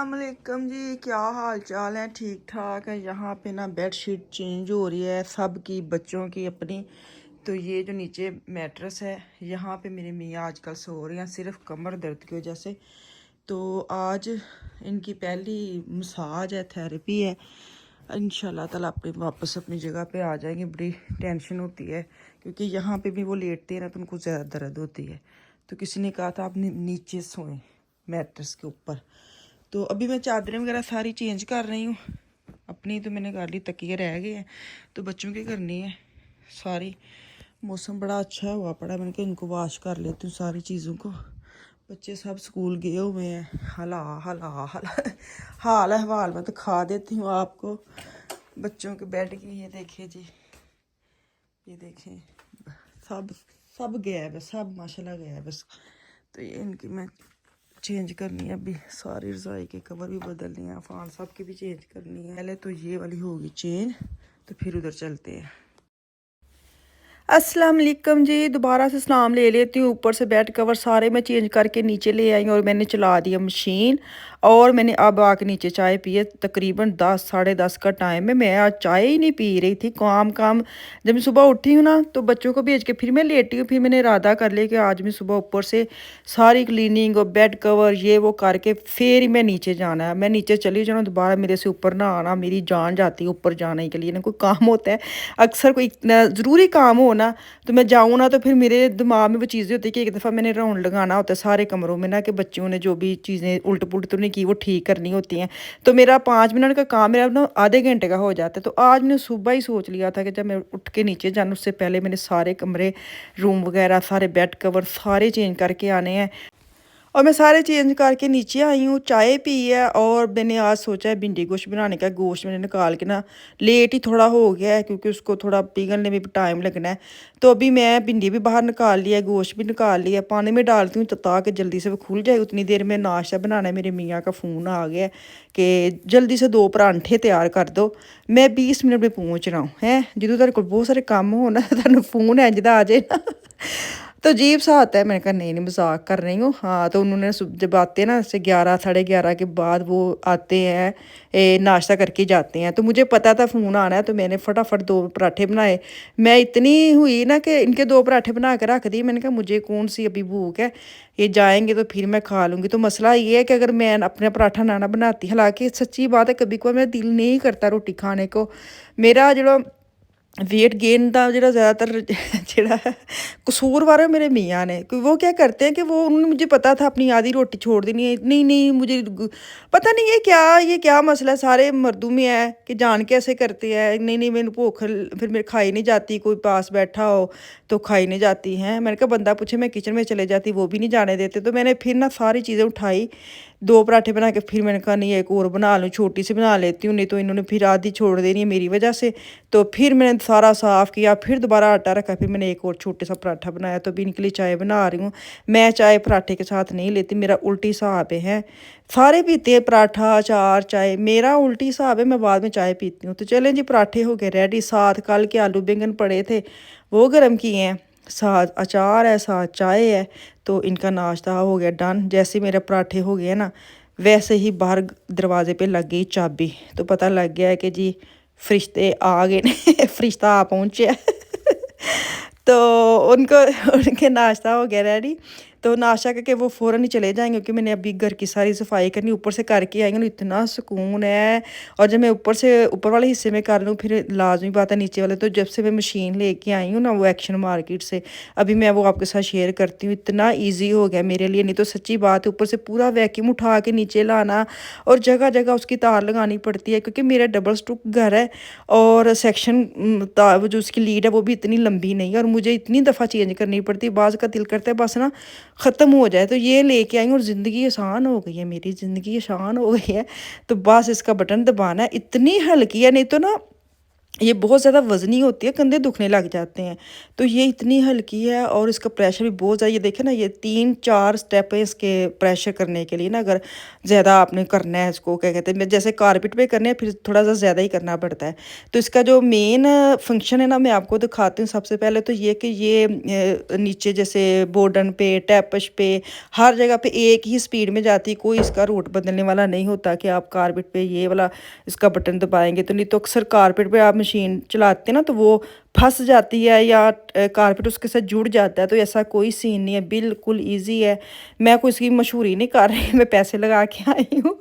अस्सलामुअलैकुम जी, क्या हाल चाल है? ठीक ठाक है। यहाँ पे ना बेड शीट चेंज हो रही है सब की, बच्चों की अपनी। तो ये जो नीचे मैट्रेस है, यहाँ पे मेरी मियाँ आजकल सो रही हैं सिर्फ कमर दर्द की वजह से। तो आज इनकी पहली मसाज है, थेरेपी है। इंशाल्लाह ताला अपने वापस अपनी जगह पे आ जाएंगे। बड़ी टेंशन होती है क्योंकि यहाँ पे भी वो लेटते हैं ना तो उनको ज़्यादा दर्द होती है। तो किसी ने कहा था आप नीचे सोएं मैट्रेस के ऊपर। तो अभी मैं चादरें वगैरह सारी चेंज कर रही हूँ। अपनी तो मैंने कर ली, तकिए रह गए हैं तो बच्चों की करनी है सारी। मौसम बड़ा अच्छा हुआ पड़ा, मैंने कहा इनको वॉश कर लेती हूँ सारी चीज़ों को। बच्चे सब स्कूल गए हुए हैं। हला हला हला हाल अहवाल मैं तो खा देती हूँ आपको बच्चों के बेड की। ये देखें जी, ये देखें, सब सब गया है बस, सब माशाल्लाह गया है बस। तो ये इनकी मैं चेंज करनी है। अभी सारी रज़ाई के कवर भी बदलनी है, फ़ान साहब की भी चेंज करनी है। पहले तो ये वाली होगी चेंज, तो फिर उधर चलते हैं। अस्सलाम वालेकुम जी, दोबारा से सलाम ले लेती हूँ। ऊपर से बेड कवर सारे मैं चेंज करके नीचे ले आई और मैंने चला दिया मशीन। और मैंने अब आके नीचे चाय पी है। तकरीबन 10 साढ़े 10 का टाइम है। मैं आज चाय ही नहीं पी रही थी, काम काम। जब मैं सुबह उठी हूँ ना तो बच्चों को भेज के फिर मैं लेटी हूँ। फिर मैंने इरादा कर लिया कि आज मैं सुबह ऊपर से सारी क्लीनिंग और बेड कवर ये वो करके फिर ही मैं नीचे जाना है। मैं नीचे चली जाना, दोबारा मेरे से ऊपर ना आना। मेरी जान जाती है ऊपर जाने के लिए ना, कोई काम होता है अक्सर, कोई ज़रूरी काम हो ना तो मैं जाऊँ ना तो फिर मेरे दिमाग में वो चीज़ें होती है कि एक दफ़ा मैंने राउंड लगाना होता है सारे कमरों में ना, कि बच्चों ने जो भी चीज़ें उल्ट पुल्ट तो नहीं की वो ठीक करनी होती हैं। तो मेरा 5 मिनट का काम मेरा ना आधे घंटे का हो जाता है। तो आज मैंने सुबह ही सोच लिया था कि जब मैं उठ के नीचे जाना उससे पहले मैंने सारे कमरे, रूम वगैरह, सारे बेड कवर सारे चेंज करके आने हैं। और मैं सारे चेंज करके नीचे आई हूँ, चाय पी है। और मैंने आज सोचा है भिंडी गोश्त बनाने का। गोश्त मैंने निकाल के ना, लेट ही थोड़ा हो गया है क्योंकि उसको थोड़ा पिघलने में भी टाइम लगना है। तो अभी मैं भिंडी भी बाहर निकाल लिया है, गोश्त भी निकाल लिया, पानी में डालती हूँ तो ताकि जल्दी से वो खुल जाए। उतनी देर में नाश्ता बनाना है। मेरे मियाँ का फ़ोन आ गया है कि जल्दी से 2 परांठे तैयार कर दो। मैं 20 मिनट में पहुँच रहा हूँ है। जो तेरे को बहुत सारे काम हो ना तेन फ़ोन है जिदा आ जाए ना तो अजीब सा आता है। मैंने कहा नहीं नहीं, मजाक कर रही हूँ। हाँ, तो उन्होंने जब आते हैं ना से 11 साढ़े 11 के बाद वो आते हैं, नाश्ता करके जाते हैं। तो मुझे पता था फ़ोन आना है तो मैंने फटाफट 2 पराठे बनाए। मैं इतनी हुई ना कि इनके 2 पराठे बना के रख दिए। मैंने कहा मुझे कौन सी अभी भूख है, ये जाएंगे तो फिर मैं खा लूँगी। तो मसला ये है कि अगर मैं अपना पराठा ना बनाती, हालांकि सच्ची बात है कभी कभी मेरा दिल नहीं करता रोटी खाने को। मेरा जो वेट गेन का जो ज़्यादातर जो कसूरवार है मेरे मियाँ ने। कि वो क्या करते हैं कि वो उन्होंने, मुझे पता था अपनी आधी रोटी छोड़ देनी है। नहीं नहीं, मुझे पता नहीं ये क्या मसला है सारे मर्दों में है कि जान के ऐसे करते हैं। नहीं नहीं, मैंने भूख फिर मेरे खाई नहीं जाती, कोई पास बैठा हो तो खाई नहीं जाती हैं। मैंने कहा बंदा पूछे, मैं किचन में चले जाती, वो भी नहीं जाने देते। तो मैंने फिर ना सारी चीज़ें उठाई, 2 पराठे बना के फिर मैंने कहा नहीं एक और बना लूँ, छोटी सी बना लेती हूँ, नहीं तो इन्होंने फिर आधी छोड़ देनी है मेरी वजह से। तो फिर मैंने सारा साफ़ किया, फिर दोबारा आटा रखा, फिर मैंने एक और छोटे सा पराठा बनाया। तो अभी इनके लिए चाय बना रही हूँ। मैं चाय पराठे के साथ नहीं लेती, मेरा उल्टी हिसाब है। सारे पीते हैं पराठा अचार चाय, मेरा उल्टी हिसाब है, मैं बाद में चाय पीती हूँ। तो चलें जी, पराठे हो गए रेडी। साथ कल के आलू बैंगन पड़े थे वो गर्म किए हैं, साथ अचार है, साथ चाय है। तो इनका नाश्ता हो गया डन। जैसे मेरे पराठे हो गए ना वैसे ही बाहर दरवाजे पे लग गई चाबी। तो पता लग गया है कि जी फरिश्ते आ गए ने फरिश्ता आ पहुँचे तो उनको उनके नाश्ता हो गया रेडी। तो नाश्ता करके वो फ़ौरन ही चले जाएंगे क्योंकि मैंने अभी घर की सारी सफाई करनी, ऊपर से करके आएंगे ना इतना सुकून है। और जब मैं ऊपर से ऊपर वाले हिस्से में कर लूँ फिर लाजमी बात है नीचे वाले। तो जब से मैं मशीन लेके आई हूँ ना वो एक्शन मार्केट से, अभी मैं वो आपके साथ शेयर करती हूँ। इतना ईजी हो गया मेरे लिए, नहीं तो सच्ची बात है ऊपर से पूरा वैक्यूम उठा के नीचे लाना और जगह जगह उसकी तार लगानी पड़ती है क्योंकि मेरा डबल स्टूक घर है। और सेक्शन तार जो उसकी लीड है वो भी इतनी लंबी नहीं है और मुझे इतनी दफ़ा चेंज करनी पड़ती है। बाज़ का दिल करता है बस ना ख़त्म हो जाए। तो ये लेके आई और ज़िंदगी आसान हो गई है, मेरी ज़िंदगी आसान हो गई है। तो बस इसका बटन दबाना है, इतनी हल्की है। नहीं तो ना ये बहुत ज़्यादा वज़नी होती है, कंधे दुखने लग जाते हैं। तो ये इतनी हल्की है और इसका प्रेशर भी बहुत ज़्यादा, ये देखें ना, ये 3-4 स्टेप है इसके प्रेशर करने के लिए ना, अगर ज़्यादा आपने करना है इसको, क्या कहते हैं, मैं जैसे कारपेट पे करने हैं फिर थोड़ा-सा ज़्यादा ही करना पड़ता है। तो इसका जो मेन फंक्शन है ना, मैं आपको दिखाती हूँ। सबसे पहले तो ये कि ये नीचे जैसे बॉर्डन पे, टैपश पे, हर जगह पे एक ही स्पीड में जाती है, कोई इसका रूट बदलने वाला नहीं होता कि आप कारपेट पे ये वाला इसका बटन दबाएँगे तो। नहीं तो अक्सर कारपेट पे आप मशीन चलाते हैं ना, तो वो फँस जाती है या कारपेट उसके साथ जुड़ जाता है। तो ऐसा कोई सीन नहीं है, बिल्कुल ईज़ी है। मैं कोई इसकी मशहूरी नहीं कर रही, मैं पैसे लगा के आई हूँ।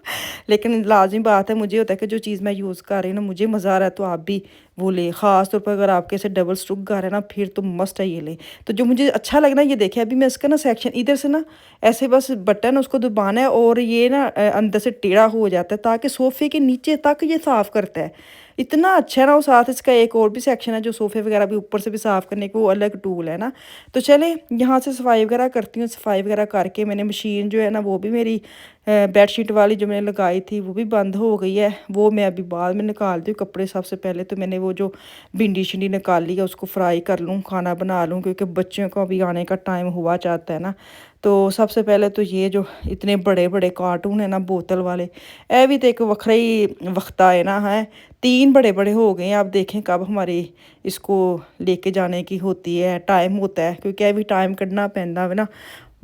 लेकिन लाज़मी बात है, मुझे होता है कि जो चीज़ मैं यूज़ कर रही हूँ ना, मुझे मज़ा आ रहा है तो आप भी वो लें। ख़ास तौर पर अगर आपके ऐसे डबल स्टोक घर है ना, फिर तो मस्ट है ये लें। तो जो मुझे अच्छा लगा ना, ये देखिए, अभी मैं इसका ना सेक्शन इधर से ना ऐसे बस बटन उसको दबाना है और ये ना अंदर से टेढ़ा हो जाता है, ताकि सोफ़े के नीचे तक ये साफ़ करता है। इतना अच्छा है ना। और साथ इसका एक और भी सेक्शन है जो सोफ़े वगैरह भी ऊपर से भी साफ़ करने को, वो अलग टूल है ना। तो चलें यहाँ से सफाई वगैरह करती हूँ। सफाई वगैरह करके मैंने मशीन जो है ना, वो भी मेरी बेडशीट वाली जो मैंने लगाई थी वो भी बंद हो गई है। वो मैं अभी बाद में निकालती हूँ कपड़े। सबसे पहले तो मैंने वो जो भिंडी शिंडी निकाली है उसको फ्राई कर लूँ, खाना बना लूँ, क्योंकि बच्चों को अभी आने का टाइम हुआ चाहता है ना। तो सबसे पहले तो ये जो इतने बड़े बड़े कार्टून है ना बोतल वाले, ए भी तो एक वखरा ही वक्ता है ना, है 3 बड़े बड़े हो गए हैं। आप देखें कब हमारी इसको लेके जाने की होती है, टाइम होता है, क्योंकि अभी टाइम कढ़ना पैंदा है ना।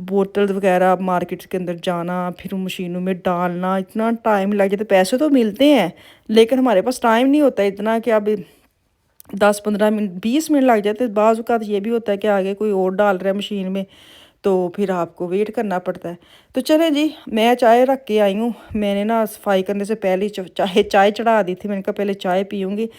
बोतल वगैरह मार्केट के अंदर जाना, फिर मशीनों में डालना, इतना टाइम लग जाता है। पैसे तो मिलते हैं लेकिन हमारे पास टाइम नहीं होता इतना कि अब 10-15 मिनट 20 मिनट लग जाते हैं। बाज़ औक़ात ये भी होता है कि आगे कोई और डाल रहा है मशीन में, तो फिर आपको वेट करना पड़ता है। तो चलें जी, मैं चाय रख के आई हूँ। मैंने ना सफाई करने से पहले ही चाय चढ़ा दी थी। मैंने कहा पहले चाय पीऊँगी,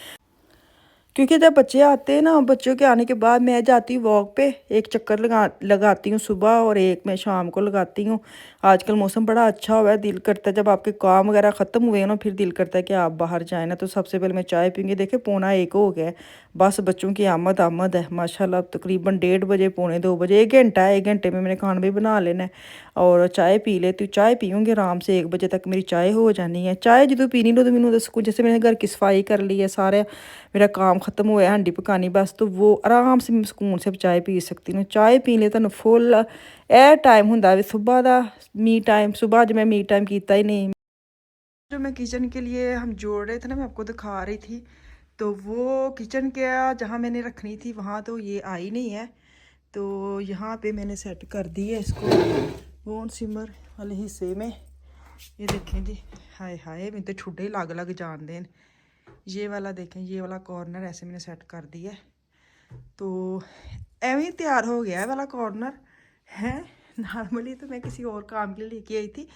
क्योंकि जब बच्चे आते हैं ना, बच्चों के आने के बाद मैं जाती हूँ वॉक पे। एक चक्कर लगाती हूँ सुबह और एक मैं शाम को लगाती हूँ। आजकल मौसम बड़ा अच्छा हुआ है, दिल करता है जब आपके काम वगैरह ख़त्म हुए हैं ना, फिर दिल करता है कि आप बाहर जाएँ ना। तो सबसे पहले मैं चाय पीऊँगी। देखिए 1:45 हो गया है। बस बच्चों की आमद आमद है माशाल्लाह। तकरीबन 1:30 1:45 1 घंटा है, 1 घंटे में मैंने खाना भी बना लेना है और चाय पी लेती हूँ। चाय पीऊँगी आराम से, 1 बजे तक मेरी चाय हो जानी है। चाय जो पीनी लो तो मैंने दस जैसे मैंने घर की सफाई कर ली है, सारे मेरा काम ख़त्म होया, हांडी पकानी बस, तो वो आराम से मैं सुकून से चाय पी सकती हूँ। चाय पी ले तुहानू फुल ए टाइम हुंदा वे सुबह दा मी टाइम। सुबह अज मैं मी टाइम कीता ही नहीं। जो मैं किचन के लिए हम जोड़ रहे थे ना, मैं आपको दिखा रही थी, तो वो किचन के जहाँ मैंने रखनी थी वहाँ तो ये आई नहीं है। तो यहाँ पे मैंने सेट कर दी है इसको वोन सिमर वाले हिस्से में। ये देखें जी, हाय हाय मैं तो ठुडे लग लग जान देन। ये वाला देखें, ये वाला कॉर्नर ऐसे मैंने सेट कर दिया है। तो एवं ही तैयार हो गया है वाला कॉर्नर है। नॉर्मली तो मैं किसी और काम के लिए लेके आई थी,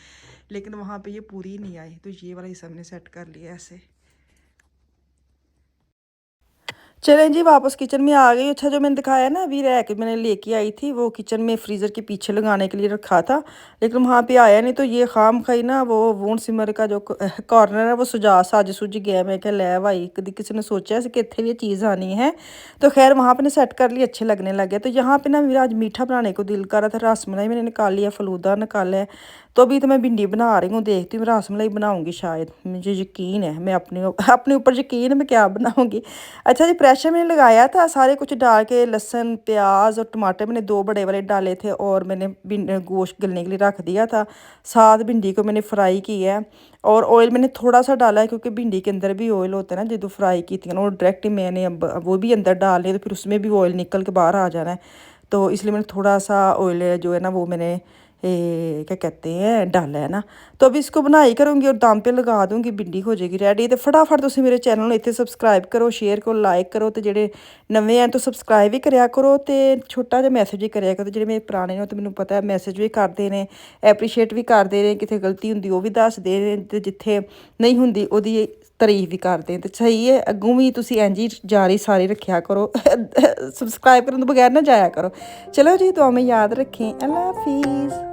लेकिन वहाँ पे ये पूरी नहीं आई, तो ये वाला हिस्सा मैंने सेट कर लिया ऐसे। चलें जी, वापस किचन में आ गई। अच्छा, जो मैंने दिखाया ना अभी रैक मैंने लेके आई थी, वो किचन में फ्रीज़र के पीछे लगाने के लिए रखा था, लेकिन वहाँ पे आया नहीं। तो ये खाम खाई ना वो वोन सिमर का जो कॉर्नर है वो सज सुज गया। मैं क्या लै भाई, कभी किसी ने सोचा है कि इतने ये चीज़ आनी है। तो खैर वहाँ पर सेट कर ली, अच्छे लगने लगे। तो यहाँ पर ना मेरा आज मीठा बनाने को दिल कर रहा था। रसमलाई मैंने निकाल लिया, फलूदा निकाला है। तो अभी तो मैं भिंडी बना रही हूँ, देखती हूँ रसमलाई बनाऊँगी शायद। मुझे यकीन है, मैं अपने ऊपर यकीन है मैं क्या बनाऊँगी। अच्छा जी, प्रेशर मैंने लगाया था, सारे कुछ डाल के लहसुन प्याज और टमाटर मैंने 2 बड़े वाले डाले थे और मैंने गोश्त गलने के लिए रख दिया था। साथ भिंडी को मैंने फ्राई किया है और ऑयल मैंने थोड़ा सा डाला है, क्योंकि भिंडी के अंदर भी ऑयल होता है ना जो फ्राई की थी, और डायरेक्ट मैंने अब वो भी अंदर डाल लिया, तो फिर उसमें भी ऑयल निकल के बाहर आ जाना है। तो इसलिए मैंने थोड़ा सा ऑयल जो है ना वो मैंने क्या कहते हैं डाला है ना। तो अभी इसको बनाई करूँगी और दम पे लगा दूँगी, भिंडी हो जाएगी रेडी। तो फटाफट तुम मेरे चैनल ਨੂੰ ਇੱਥੇ सब्सक्राइब करो, शेयर करो, लाइक करो, तो ਜਿਹੜੇ नवे हैं तो सब्सक्राइब भी करा करो, तो छोटा जिहा मैसेज भी करा करो। ਜਿਹੜੇ मेरे पुराने ने तो मैंने पता है मैसेज भी करते हैं, एप्रीशिएट भी करते हैं, कितने गलती होंगी वो भी दसते हैं, तो जिथे नहीं होंगी ਉਹਦੀ तारीफ भी करते हैं। तो सही है, अगों भी तुम इंज ही जारी सारी रखा करो। सब्सक्राइब करने तो बगैर ना जाया करो। चलो जी, दुआ में याद रखें। अल्लाह हाफिज़।